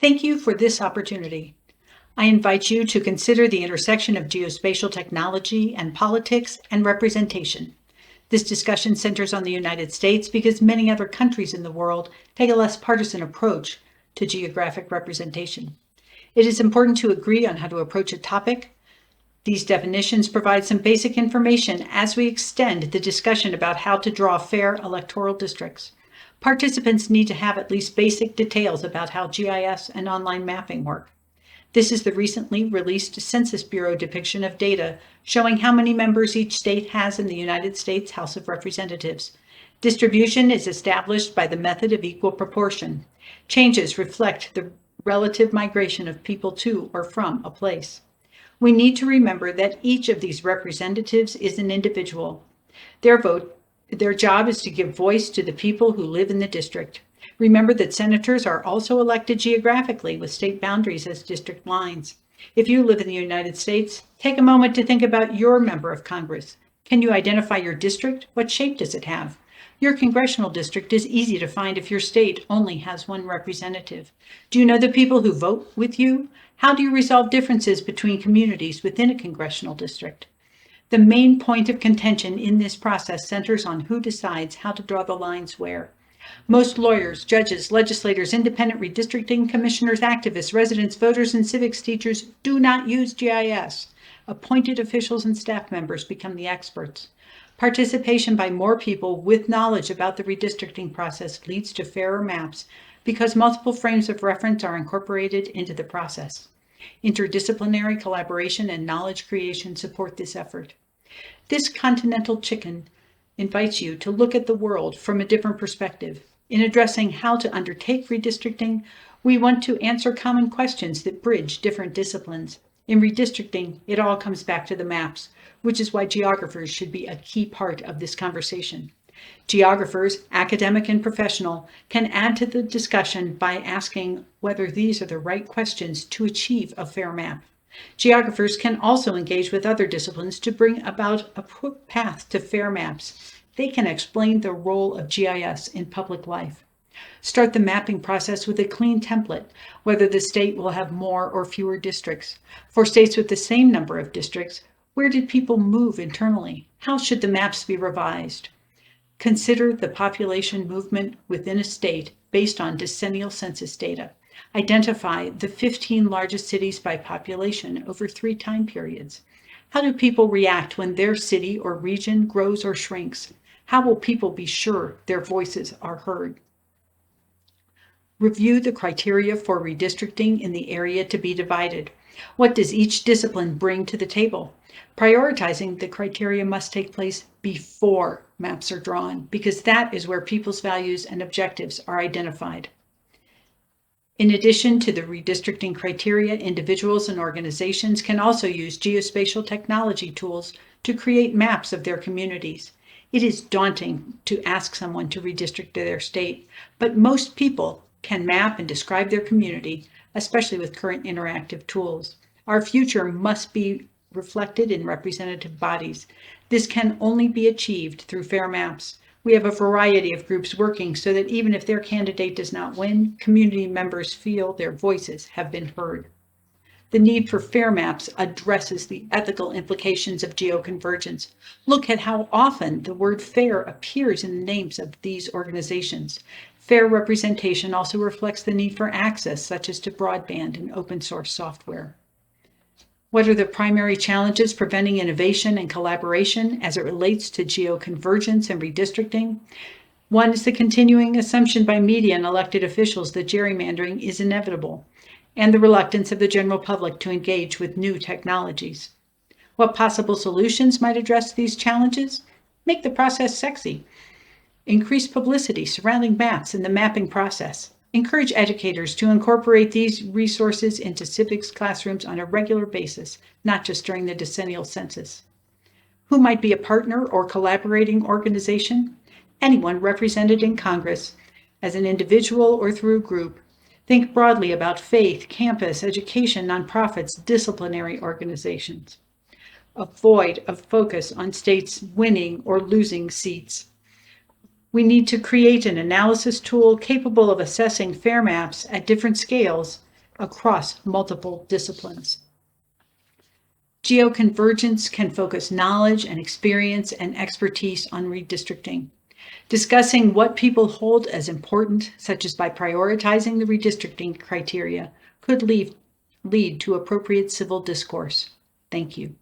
Thank you for this opportunity. I invite you to consider the intersection of geospatial technology and politics and representation. This discussion centers on the United States because many other countries in the world take a less partisan approach to geographic representation. It is important to agree on how to approach a topic. These definitions provide some basic information as we extend the discussion about how to draw fair electoral districts. Participants need to have at least basic details about how GIS and online mapping work. This is the recently released Census Bureau depiction of data showing how many members each state has in the United States House of Representatives. Distribution is established by the method of equal proportion. Changes reflect the relative migration of people to or from a place. We need to remember that each of these representatives is an individual. Their job is to give voice to the people who live in the district. Remember that senators are also elected geographically with state boundaries as district lines. If you live in the United States, take a moment to think about your member of Congress. Can you identify your district? What shape does it have? Your congressional district is easy to find if your state only has one representative. Do you know the people who vote with you? How do you resolve differences between communities within a congressional district? The main point of contention in this process centers on who decides how to draw the lines where. Most lawyers, judges, legislators, independent redistricting commissioners, activists, residents, voters, and civics teachers do not use GIS. Appointed officials and staff members become the experts. Participation by more people with knowledge about the redistricting process leads to fairer maps because multiple frames of reference are incorporated into the process. Interdisciplinary collaboration and knowledge creation support this effort. This continental chicken invites you to look at the world from a different perspective. In addressing how to undertake redistricting, we want to answer common questions that bridge different disciplines. In redistricting, it all comes back to the maps, which is why geographers should be a key part of this conversation. Geographers, academic and professional, can add to the discussion by asking whether these are the right questions to achieve a fair map. Geographers can also engage with other disciplines to bring about a path to fair maps. They can explain the role of GIS in public life. Start the mapping process with a clean template, whether the state will have more or fewer districts. For states with the same number of districts, where did people move internally? How should the maps be revised? Consider the population movement within a state based on decennial census data. Identify the 15 largest cities by population over 3 time periods. How do people react when their city or region grows or shrinks? How will people be sure their voices are heard? Review the criteria for redistricting in the area to be divided. What does each discipline bring to the table? Prioritizing the criteria must take place before maps are drawn, because that is where people's values and objectives are identified. In addition to the redistricting criteria, individuals and organizations can also use geospatial technology tools to create maps of their communities. It is daunting to ask someone to redistrict their state, but most people can map and describe their community, especially with current interactive tools. Our future must be reflected in representative bodies. This can only be achieved through fair maps. We have a variety of groups working so that even if their candidate does not win, community members feel their voices have been heard. The need for fair maps addresses the ethical implications of GeoConvergence. Look at how often the word fair appears in the names of these organizations. Fair representation also reflects the need for access, such as to broadband and open source software. What are the primary challenges preventing innovation and collaboration as it relates to geoconvergence and redistricting? One is the continuing assumption by media and elected officials that gerrymandering is inevitable, and the reluctance of the general public to engage with new technologies. What possible solutions might address these challenges? Make the process sexy. Increase publicity surrounding maps and the mapping process. Encourage educators to incorporate these resources into civics classrooms on a regular basis, not just during the decennial census. Who might be a partner or collaborating organization? Anyone represented in Congress, as an individual or through a group. Think broadly about faith, campus, education, nonprofits, disciplinary organizations. Avoid a focus on states winning or losing seats. We need to create an analysis tool capable of assessing fair maps at different scales across multiple disciplines. GeoConvergence can focus knowledge and experience and expertise on redistricting. Discussing what people hold as important, such as by prioritizing the redistricting criteria, could lead to appropriate civil discourse. Thank you.